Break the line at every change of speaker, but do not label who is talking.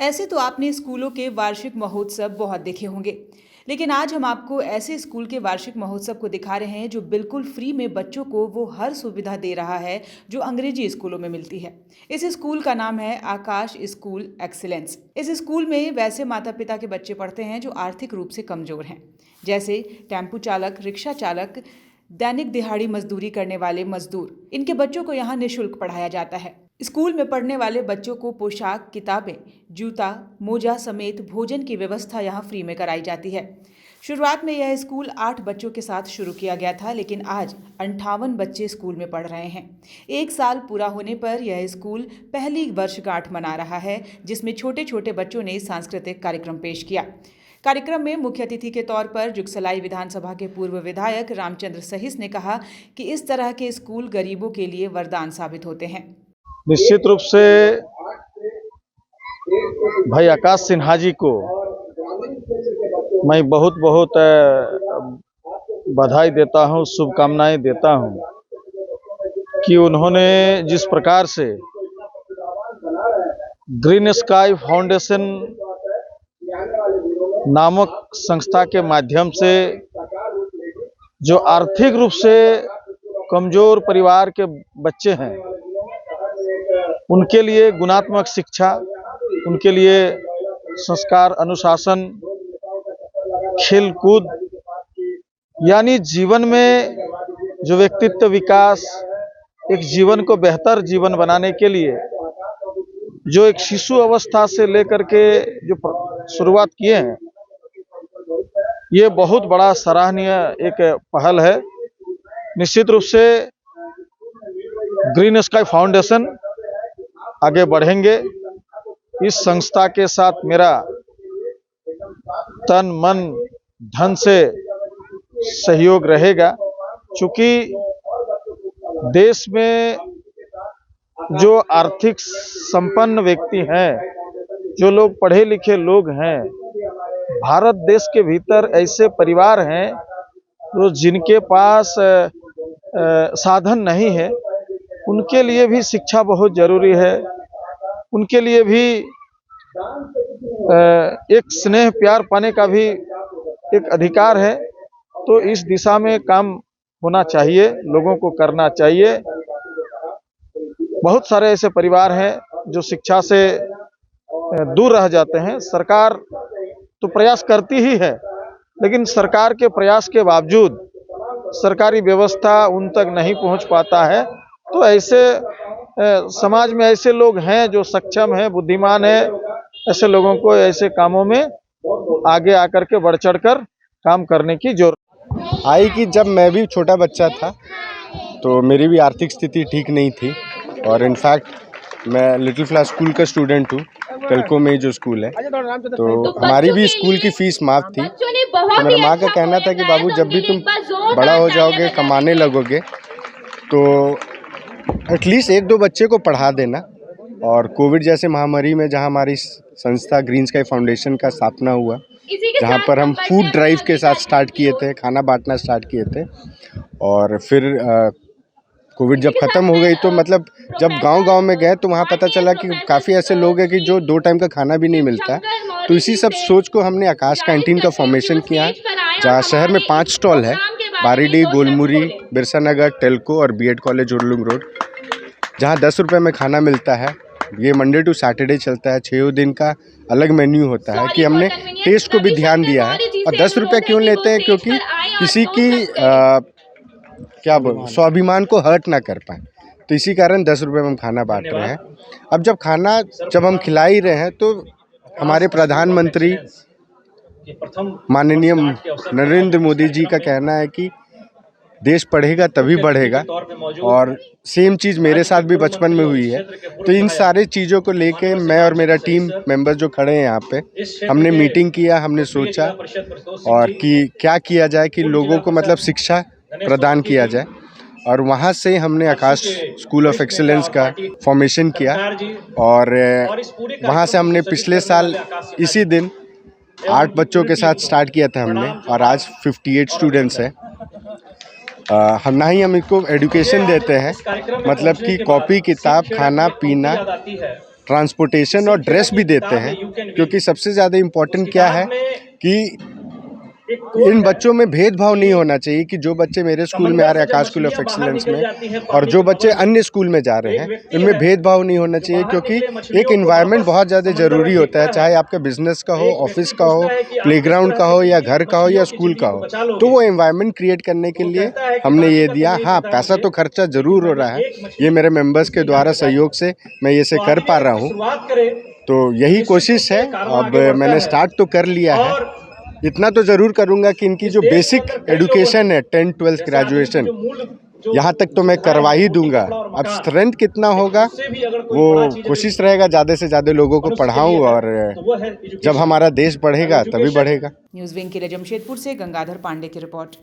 ऐसे तो आपने स्कूलों के वार्षिक महोत्सव बहुत देखे होंगे, लेकिन आज हम आपको ऐसे स्कूल के वार्षिक महोत्सव को दिखा रहे हैं जो बिल्कुल फ्री में बच्चों को वो हर सुविधा दे रहा है जो अंग्रेजी स्कूलों में मिलती है। इस स्कूल का नाम है आकाश स्कूल एक्सीलेंस। इस स्कूल में वैसे माता पिता के बच्चे पढ़ते हैं जो आर्थिक रूप से कमजोर हैं, जैसे टेम्पू चालक, रिक्शा चालक, दैनिक दिहाड़ी मजदूरी करने वाले मजदूर। इनके बच्चों को यहाँ निःशुल्क पढ़ाया जाता है। स्कूल में पढ़ने वाले बच्चों को पोशाक, किताबें, जूता, मोजा समेत भोजन की व्यवस्था यहाँ फ्री में कराई जाती है। शुरुआत में यह स्कूल 8 बच्चों के साथ शुरू किया गया था, लेकिन आज 58 बच्चे स्कूल में पढ़ रहे हैं। 1 साल पूरा होने पर यह स्कूल पहली वर्षगांठ मना रहा है, जिसमें छोटे छोटे बच्चों ने सांस्कृतिक कार्यक्रम पेश किया। कार्यक्रम में मुख्य अतिथि के तौर पर जुगसलाई विधानसभा के पूर्व विधायक रामचंद्र सहिस ने कहा कि इस तरह के स्कूल गरीबों के लिए वरदान साबित होते हैं।
निश्चित रूप से भाई आकाश सिन्हा जी को मैं बहुत बहुत बधाई देता हूं, शुभकामनाएं देता हूं कि उन्होंने जिस प्रकार से ग्रीन स्काई फाउंडेशन नामक संस्था के माध्यम से जो आर्थिक रूप से कमजोर परिवार के बच्चे हैं उनके लिए गुणात्मक शिक्षा, उनके लिए संस्कार, अनुशासन, खेल कूद यानी जीवन में जो व्यक्तित्व विकास, एक जीवन को बेहतर जीवन बनाने के लिए जो एक शिशु अवस्था से लेकर के जो शुरुआत किए हैं, ये बहुत बड़ा सराहनीय एक पहल है। निश्चित रूप से ग्रीन स्काई फाउंडेशन आगे बढ़ेंगे। इस संस्था के साथ मेरा तन मन धन से सहयोग रहेगा, क्योंकि देश में जो आर्थिक संपन्न व्यक्ति हैं, जो लोग पढ़े लिखे लोग हैं, भारत देश के भीतर ऐसे परिवार हैं जो जिनके पास साधन नहीं है, उनके लिए भी शिक्षा बहुत जरूरी है। उनके लिए भी एक स्नेह प्यार पाने का भी एक अधिकार है। तो इस दिशा में काम होना चाहिए, लोगों को करना चाहिए। बहुत सारे ऐसे परिवार हैं जो शिक्षा से दूर रह जाते हैं। सरकार तो प्रयास करती ही है, लेकिन सरकार के प्रयास के बावजूद सरकारी व्यवस्था उन तक नहीं पहुंच पाता है। तो ऐसे समाज में ऐसे लोग हैं जो सक्षम हैं, बुद्धिमान हैं, ऐसे लोगों को ऐसे कामों में आगे आकर के बढ़ चढ़ कर काम करने की जरूरत
आई कि जब मैं भी छोटा बच्चा था तो मेरी भी आर्थिक स्थिति ठीक नहीं थी, और इनफैक्ट मैं लिटिल फ्लावर स्कूल का स्टूडेंट हूँ, टेल्को में जो स्कूल है। तो हमारी भी स्कूल की फीस माफ थी। तो मेरे माँ का कहना था कि बाबू जब भी तुम बड़ा हो जाओगे, कमाने लगोगे, तो एटलीस्ट 1-2 बच्चे को पढ़ा देना। और कोविड जैसे महामारी में जहाँ हमारी संस्था ग्रीन स्काई फाउंडेशन का स्थापना हुआ, जहाँ पर हम फूड ड्राइव के साथ स्टार्ट किए थे, खाना बांटना स्टार्ट किए थे, और फिर कोविड जब ख़त्म हो गई तो मतलब जब गांव-गांव में गए तो वहाँ पता चला कि काफ़ी ऐसे लोग हैं कि जो 2 टाइम का खाना भी नहीं मिलता है। तो इसी सब सोच को हमने आकाश कैंटीन का फॉर्मेशन किया है, जहाँ शहर में 5 स्टॉल है, बारीडीह, गोलमुरी, बिरसा नगर, टेल्को और बीएड कॉलेज उर्लुंग रोड, जहाँ 10 रुपये में खाना मिलता है। ये मंडे टू सैटरडे चलता है, 6 दिन का अलग मेन्यू होता है। कि हमने टेस्ट को भी ध्यान दिया है। और 10 रुपये क्यों लेते हैं? क्योंकि किसी की स्वाभिमान को हर्ट ना कर पाए, तो इसी कारण 10 रुपये में हम खाना बांट रहे हैं। अब जब हम खिला ही रहे हैं तो हमारे प्रधानमंत्री माननीय नरेंद्र मोदी जी का कहना है कि देश पढ़ेगा तभी बढ़ेगा, और सेम चीज़ मेरे साथ भी बचपन में हुई है। तो इन सारे चीज़ों को लेके मैं और मेरा टीम मेंबर जो खड़े हैं यहाँ पे, हमने मीटिंग किया, हमने सोचा और कि क्या किया जाए कि लोगों को मतलब शिक्षा प्रदान किया जाए। और वहाँ से हमने आकाश स्कूल ऑफ एक्सीलेंस का फॉर्मेशन किया, और वहाँ से हमने पिछले साल इसी दिन 8 बच्चों के साथ स्टार्ट किया था हमने, और आज 58 स्टूडेंट्स हैं। ना ही हम इनको एजुकेशन देते हैं, मतलब कि कॉपी किताब, खाना पीना ट्रांसपोर्टेशन और ड्रेस भी देते हैं, क्योंकि सबसे ज़्यादा इम्पोर्टेंट क्या है कि इन बच्चों में भेदभाव नहीं होना चाहिए कि जो बच्चे मेरे स्कूल में आ रहे हैं आकाश स्कूल ऑफ एक्सीलेंस में और जो बच्चे अन्य स्कूल में जा रहे हैं, इनमें भेदभाव नहीं होना चाहिए, क्योंकि एक एनवायरनमेंट बहुत ज़्यादा ज़रूरी होता है, चाहे आपका बिजनेस का हो, ऑफिस का हो, प्लेग्राउंड का हो, या घर का हो, या स्कूल का हो। तो वो एनवायरनमेंट क्रिएट करने के लिए हमने ये दिया। हाँ, पैसा तो खर्चा ज़रूर हो रहा है, ये मेरे मेम्बर्स के द्वारा सहयोग से मैं ये से कर पा रहा हूँ, तो यही कोशिश है। अब मैंने स्टार्ट तो कर लिया है, इतना तो ज़रूर करूँगा कि इनकी जो बेसिक एजुकेशन है 10th 12th ग्रेजुएशन, यहाँ तक तो मैं करवा ही दूंगा। अब स्ट्रेंथ कितना होगा वो कोशिश रहेगा, ज़्यादा से ज़्यादा लोगों को पढ़ाऊँ, और जब हमारा देश बढ़ेगा तभी बढ़ेगा।
न्यूज़ विंग के लिए जमशेदपुर से गंगाधर पांडे की रिपोर्ट।